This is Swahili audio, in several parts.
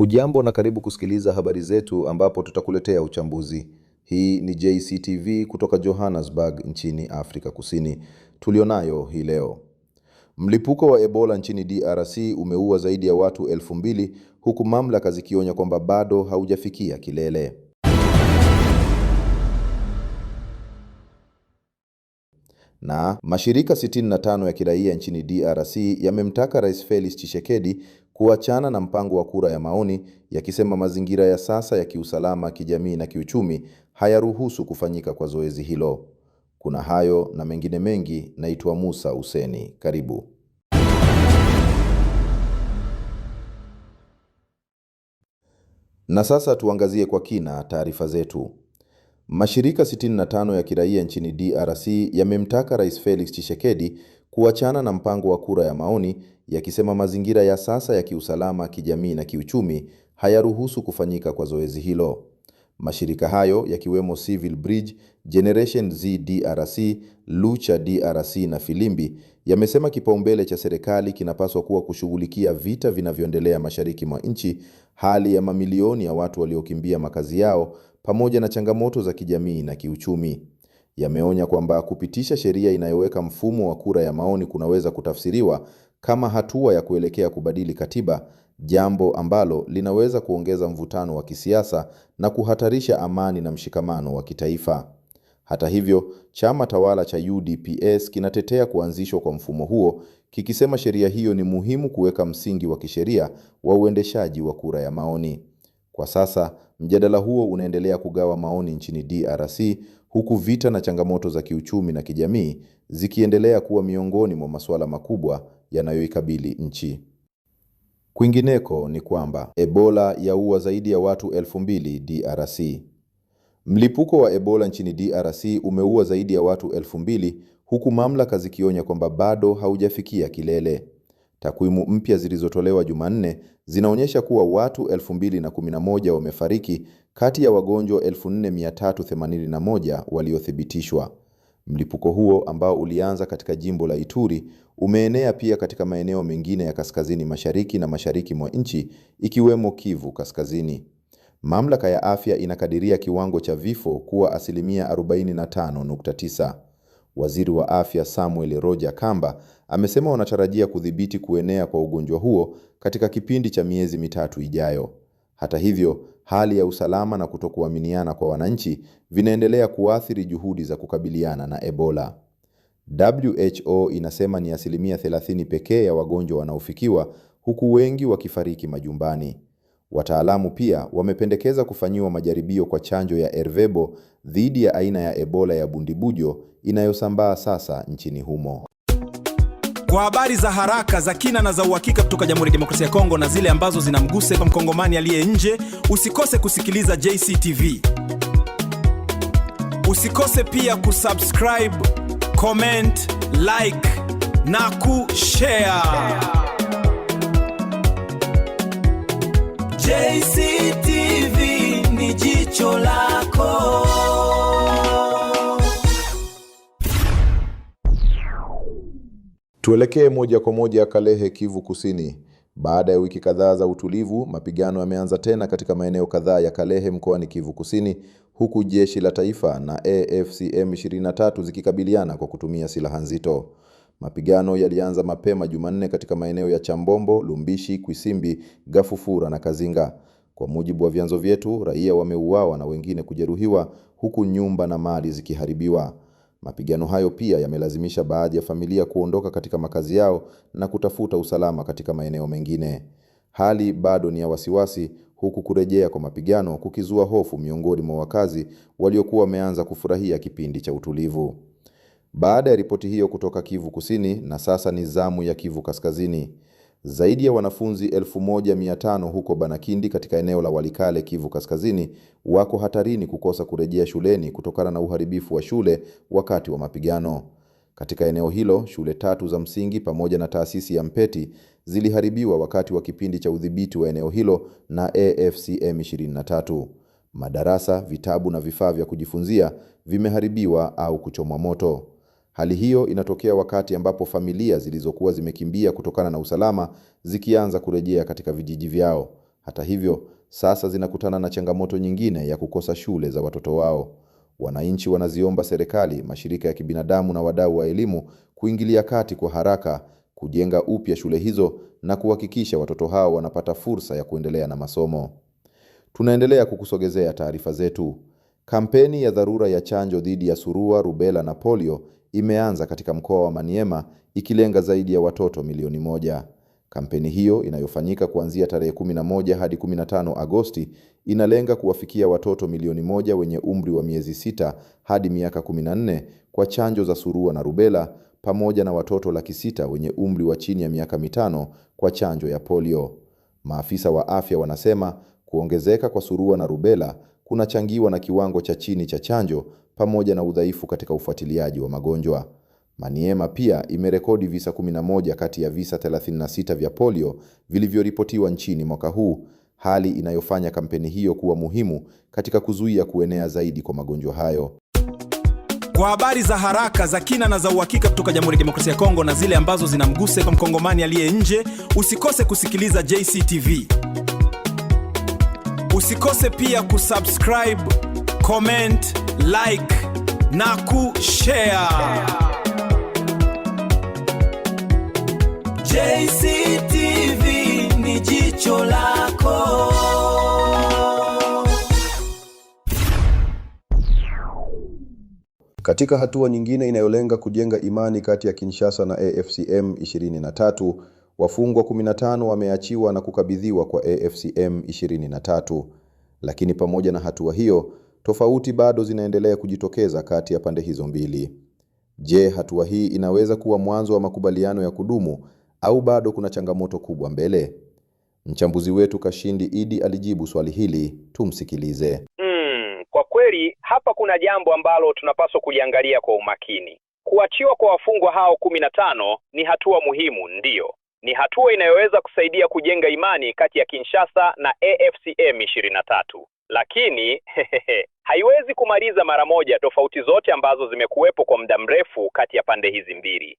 Hujambo na karibu kusikiliza habari zetu ambapo tutakuletea uchambuzi. Hii ni JCTV kutoka Johannesburg nchini Afrika Kusini. Tulionayo hii leo. Mlipuko wa Ebola nchini DRC umeua zaidi ya watu 2,000 huku mamlaka zikionya kwamba bado haujafikia kilele. Na mashirika 65 ya kiraia nchini DRC yamemtaka Rais Felix Tshisekedi kuachana na mpango wa kura ya maoni, yakisema mazingira ya sasa ya kiusalama, kijamii na kiuchumi hayaruhusu kufanyika kwa zoezi hilo. Kuna hayo na mengine mengi. Naitwa Musa Huseni. Karibu. Na sasa tuangazie kwa kina taarifa zetu. Mashirika 65 ya kiraia nchini DRC yamemtaka Rais Felix Tshisekedi kuachana na mpango wa kura ya maoni, yakisema mazingira ya sasa ya kiusalama, kijamii na kiuchumi hayaruhusu kufanyika kwa zoezi hilo. Mashirika hayo yakiwemo Civil Bridge, Generation Z DRC, Lucha DRC na Filimbi yamesema kipaumbele cha serikali kinapaswa kuwa kushughulikia vita vinavyoendelea mashariki mwa nchi, hali ya mamilioni ya watu waliokimbia makazi yao, pamoja na changamoto za kijamii na kiuchumi. Yameonya kwamba kupitisha sheria inayoweka mfumo wa kura ya maoni kunaweza kutafsiriwa kama hatua ya kuelekea kubadili katiba, jambo ambalo linaweza kuongeza mvutano wa kisiasa na kuhatarisha amani na mshikamano wa kitaifa. Hata hivyo, chama tawala cha UDPS kinatetea kuanzishwa kwa mfumo huo, kikisema sheria hiyo ni muhimu kuweka msingi wa kisheria wa uendeshaji wa kura ya maoni. Kwa sasa, mjadala huo unaendelea kugawa maoni nchini DRC, huku vita na changamoto za kiuchumi na kijamii zikiendelea kuwa miongoni mwa masuala makubwa yanayoikabili nchi. Kwingineko ni kwamba Ebola yaua zaidi ya watu 2,000 DRC. Mlipuko wa Ebola nchini DRC umeua zaidi ya watu 2,000 huku mamlaka zikionya kwamba bado haujafikia kilele. Takwimu mpya zilizotolewa Jumanne zinaonyesha kuwa watu 2,011 wamefariki kati ya wagonjwa 4,381 waliothibitishwa. Mlipuko huo ambao ulianza katika jimbo la Ituri umeenea pia katika maeneo mengine ya kaskazini mashariki na mashariki mwa nchi, ikiwemo Kivu Kaskazini. Mamlaka ya afya inakadiria kiwango cha vifo kuwa 45.9. Waziri wa afya Samuel Roger Kamba amesema wanatarajia kudhibiti kuenea kwa ugonjwa huo katika kipindi cha miezi 3 ijayo. Hata hivyo, hali ya usalama na kutokuaminiana kwa wananchi vinaendelea kuathiri juhudi za kukabiliana na Ebola. WHO inasema ni 30% pekee ya wagonjwa wanaofikiwa, huku wengi wakifariki majumbani. Wataalamu pia wamependekeza kufanyiwa majaribio kwa chanjo ya Ervebo dhidi ya aina ya Ebola ya Bundibujo inayosambaa sasa nchini humo. Kwa habari za haraka, za kina na za uhakika kutoka Jamhuri ya Demokrasia ya Kongo na zile ambazo zinamgusa kwa mkongomani aliye nje, usikose kusikiliza JCTV. Usikose pia kusubscribe, comment, like na kushare. JCTV ni jicho lako. Tuelekee moja kwa moja Kalehe, Kivu Kusini. Baada ya wiki kadhaa za utulivu, mapigano yameanza tena katika maeneo kadhaa ya Kalehe mkoani Kivu Kusini, huku jeshi la taifa na AFC M23 zikikabiliana kwa kutumia silaha nzito. Mapigano yalianza mapema Jumanne katika maeneo ya Chambombo, Lumbishi, Kwisimbi, Gafufura na Kazinga. Kwa mujibu wa vyanzo vyetu, raia wameuawa na wengine kujeruhiwa, huku nyumba na mali zikiharibiwa. Mapigano hayo pia yamelazimisha baadhi ya familia kuondoka katika makazi yao na kutafuta usalama katika maeneo mengine. Hali bado ni ya wasiwasi, huku kurejea kwa mapigano kukizua hofu miongoni mwa wakazi waliokuwa wameanza kufurahia kipindi cha utulivu. Baada ya ripoti hiyo kutoka Kivu Kusini, na sasa ni zamu ya Kivu Kaskazini. Zaidi ya wanafunzi 1,500 huko Banakindi katika eneo la Walikale, Kivu Kaskazini, wako hatarini kukosa kurejea shuleni kutokana na uharibifu wa shule wakati wa mapigano. Katika eneo hilo, shule 3 za msingi pamoja na taasisi ya Mpeti ziliharibiwa wakati wa kipindi cha udhibiti wa eneo hilo na AFC M23. Madarasa, vitabu na vifaa vya kujifunzia vimeharibiwa au kuchomwa moto. Hali hiyo inatokea wakati ambapo familia zilizokuwa zimekimbia kutokana na usalama zikianza kurejea katika vijiji vyao. Hata hivyo, sasa zinakutana na changamoto nyingine ya kukosa shule za watoto wao. Wananchi wanaziomba serikali, mashirika ya kibinadamu na wadau wa elimu kuingilia kati kwa haraka, kujenga upya shule hizo na kuhakikisha watoto hao wanapata fursa ya kuendelea na masomo. Tunaendelea kukusogezea taarifa zetu. Kampeni ya dharura ya chanjo dhidi ya surua, rubela na polio imeanza katika mkoa wa Maniema, ikilenga zaidi ya watoto milioni 1. Kampeni hiyo inayofanyika kuanzia tarehe 11 hadi 15 Agosti inalenga kuwafikia watoto milioni 1 wenye umri wa miezi 6 hadi miaka 14 kwa chanjo za surua na rubela, pamoja na watoto 600,000 wenye umri wa chini ya miaka 5 kwa chanjo ya polio. Maafisa wa afya wanasema kuongezeka kwa surua na rubela kunachangiwa na kiwango cha chini cha chanjo pamoja na udhaifu katika ufuatiliaji wa magonjwa. Maniema pia imerekodi visa 11 kati ya visa 36 vya polio vilivyoripotiwa nchini mwaka huu, hali inayofanya kampeni hiyo kuwa muhimu katika kuzuia kuenea zaidi kwa magonjwa hayo. Kwa habari za haraka, za kina na za uhakika kutoka Jamhuri ya Demokrasia ya Kongo na zile ambazo zinamgusa kwa mkongomani aliye nje, usikose kusikiliza JCTV. Usikose pia kusubscribe, comment, like na kushare. JCTV ni jicho lako. Katika hatua nyingine inayolenga kujenga imani kati ya Kinshasa na AFCM 23, wafungwa 15 wameachiwa na kukabidhiwa kwa AFCM 23. Lakini pamoja na hatua hiyo, tofauti bado zinaendelea kujitokeza kati ya pande hizo mbili. Je, hatua hii inaweza kuwa mwanzo wa makubaliano ya kudumu au bado kuna changamoto kubwa mbele? Mchambuzi wetu Kashindi Idi alijibu swali hili, tumsikilize. Kwa kweli hapa kuna jambo ambalo tunapaswa kuliangalia kwa umakini. Kuachiwa kwa wafungwa hao 15 ni hatua muhimu, ndiyo. Ni hatua inayoweza kusaidia kujenga imani kati ya Kinshasa na AFCM 23. Lakini haiwezi kumaliza mara moja tofauti zote ambazo zimekuwepo kwa muda mrefu kati ya pande hizi mbili.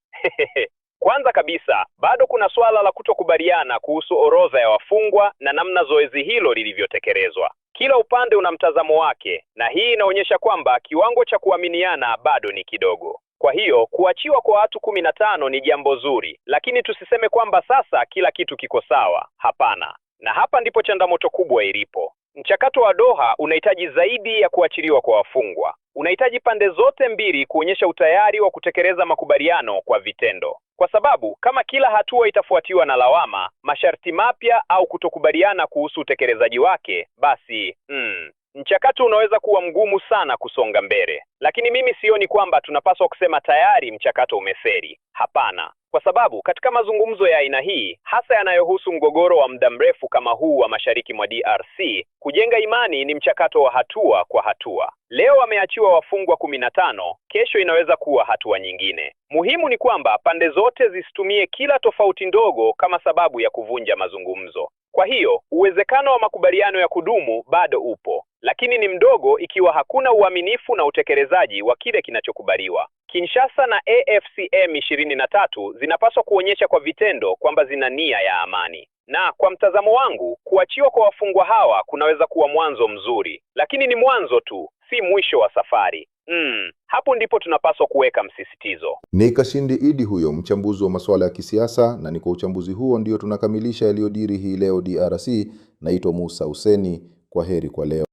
Kwanza kabisa, bado kuna swala la kutokubaliana kuhusu orodha ya wafungwa na namna zoezi hilo lilivyotekelezwa. Kila upande una mtazamo wake, na hii inaonyesha kwamba kiwango cha kuaminiana bado ni kidogo. Kwa hiyo, kuachiwa kwa watu 15 ni jambo zuri, lakini tusiseme kwamba sasa kila kitu kiko sawa. Hapana. Na hapa ndipo changamoto kubwa ilipo. Mchakato wa Doha unahitaji zaidi ya kuachiliwa kwa wafungwa. Unahitaji pande zote mbili kuonyesha utayari wa kutekeleza makubaliano kwa vitendo. Kwa sababu kama kila hatua itafuatiwa na lawama, masharti mapya au kutokubaliana kuhusu utekelezaji wake, basi mchakato unaweza kuwa mgumu sana kusonga mbele. Lakini mimi sioni kwamba tunapaswa kusema tayari mchakato umefeli. Hapana. Kwa sababu katika mazungumzo ya aina hii, hasa yanayohusu mgogoro wa muda mrefu kama huu wa mashariki mwa DRC, kujenga imani ni mchakato wa hatua kwa hatua. Leo wameachiwa wafungwa 15, kesho inaweza kuwa hatua nyingine. Muhimu ni kwamba pande zote zisitumie kila tofauti ndogo kama sababu ya kuvunja mazungumzo. Kwa hiyo, uwezekano wa makubaliano ya kudumu bado upo, lakini ni mdogo ikiwa hakuna uaminifu na utekelezaji wa kile kinachokubaliwa. Kinshasa na AFCM 23 zinapaswa kuonyesha kwa vitendo kwamba zina nia ya amani. Na kwa mtazamo wangu, kuachiwa kwa wafungwa hawa kunaweza kuwa mwanzo mzuri, lakini ni mwanzo tu, si mwisho wa safari. Hapo ndipo tunapaswa kuweka msisitizo. Ni Kashindi Idi huyo, mchambuzi wa masuala ya kisiasa, na ni kwa uchambuzi huo ndio tunakamilisha yaliyojiri hii leo DRC. Naitwa Musa Huseni, kwa heri kwa leo.